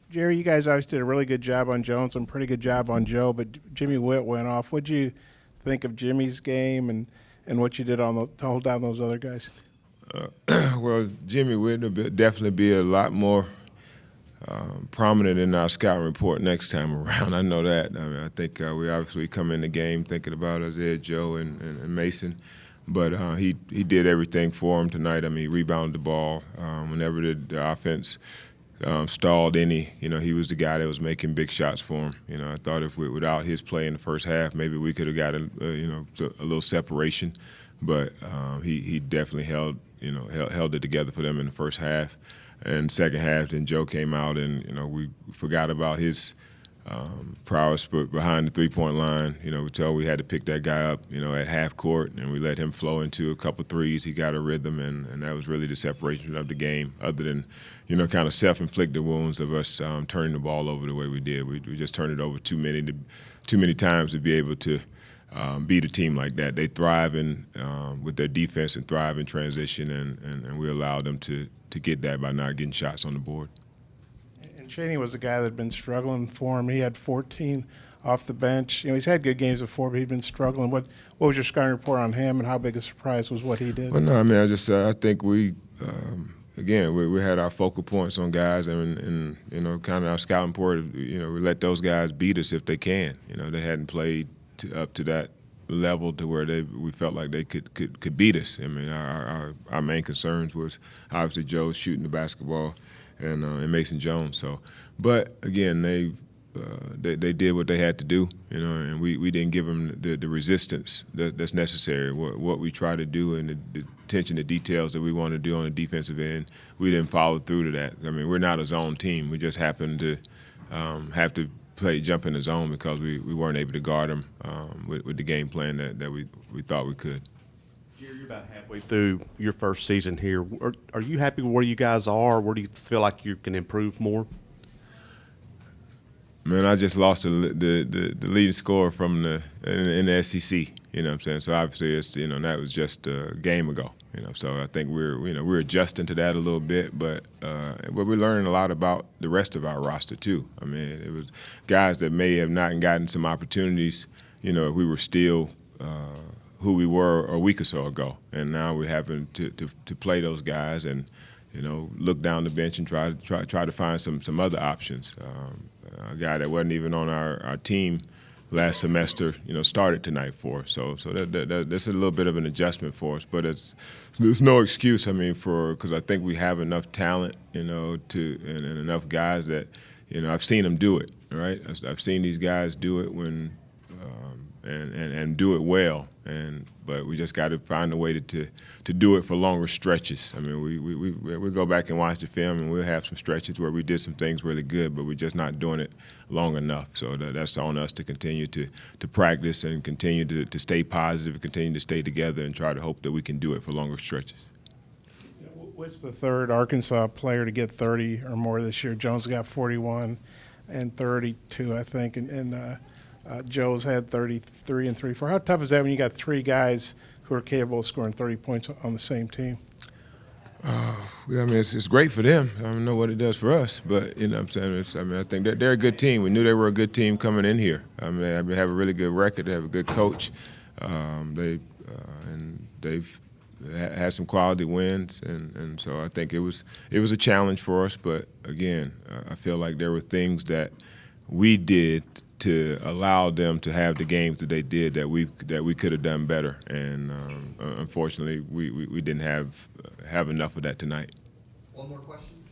Jerry, you guys always did a really good job on Jones and pretty good job on Joe, but Jimmy Witt went off. What'd you think of Jimmy's game and what you did on to hold down those other guys? Well, Jimmy would definitely be a lot more prominent in our scouting report next time around. I know that. I mean, I think we obviously come in the game thinking about Isaiah Joe and Mason, but he did everything for him tonight. I mean, he rebounded the ball whenever the offense stalled any. He was the guy that was making big shots for him. I thought without his play in the first half, maybe we could have gotten a little separation, but he definitely held it together for them in the first half. And second half, then Joe came out, and we forgot about his prowess behind the three-point line. We told we had to pick that guy up, at half court, and we let him flow into a couple threes. He got a rhythm, and that was really the separation of the game. Other than, kind of self-inflicted wounds of us turning the ball over the way we did. We just turned it over too many times to be able to beat a team like that. They thrive with their defense and thrive in transition, and we allowed them to get that by not getting shots on the board. And Cheney was a guy that had been struggling for him. He had 14 off the bench. He's had good games before, but he'd been struggling. What was your scouting report on him, and how big a surprise was what he did? Well, no, I mean, I think we had our focal points on guys, and kind of our scouting report. We let those guys beat us if they can. They hadn't played up to that level to where we felt like they could beat us. I mean, our main concerns was obviously Joe shooting the basketball and Mason Jones. So, but again, they did what they had to do, and we didn't give them the resistance that's necessary. What we try to do and the attention to details that we want to do on the defensive end, we didn't follow through to that. I mean, we're not a zone team. We just happen to have to jump in the zone because we weren't able to guard them with the game plan that we thought we could. Jerry, you're about halfway through your first season here. Are you happy with where you guys are? Where do you feel like you can improve more? Man, I just lost the leading scorer from in the SEC. You know what I'm saying? So obviously it's that was just a game ago. So I think we're adjusting to that a little bit, but we're learning a lot about the rest of our roster too. I mean, it was guys that may have not gotten some opportunities. If we were still who we were a week or so ago, and now we're having to play those guys and look down the bench and try to find some other options. A guy that wasn't even on our team last semester, started tonight for us. So that's a little bit of an adjustment for us, but there's no excuse. I mean, because I think we have enough talent, and enough guys that, I've seen them do it. Right, I've seen these guys do it when and do it well, but we just got to find a way to do it for longer stretches. I mean, we go back and watch the film, and we'll have some stretches where we did some things really good, but we're just not doing it long enough. So that's on us to continue to practice and continue to stay positive, continue to stay together, and try to hope that we can do it for longer stretches. What's the third Arkansas player to get 30 or more this year? Jones got 41 and 32, I think, and Joe's had 33 and 34. How tough is that when you got three guys who are capable of scoring 30 points on the same team? I mean, it's great for them. I don't know what it does for us, but what I'm saying. I think they're a good team. We knew they were a good team coming in here. I mean, they have a really good record. They have a good coach. They've had some quality wins, and so I think it was a challenge for us. But again, I feel like there were things that we did to allow them to have the games that they did that we could have done better, and unfortunately we didn't have enough of that tonight. One more question.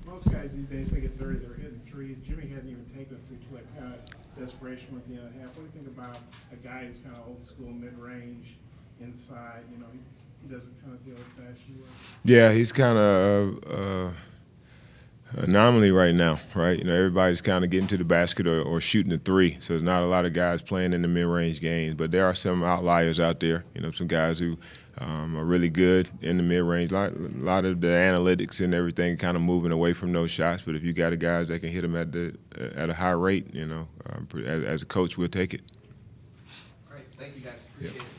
Most guys these days, they get 30, they're hitting threes. Jimmy hadn't even taken a three to that kind of desperation with the other half. What do you think about a guy who's kind of old school, mid-range, inside? He does it kind of the old-fashioned way. Yeah, he's kind of anomaly right now, right? Everybody's kind of getting to the basket or shooting the three, so there's not a lot of guys playing in the mid-range games. But there are some outliers out there, some guys who are really good in the mid-range. A lot of the analytics and everything kind of moving away from those shots. But if you got guys that can hit them at a high rate, as a coach, we'll take it. All right, thank you guys. Appreciate it.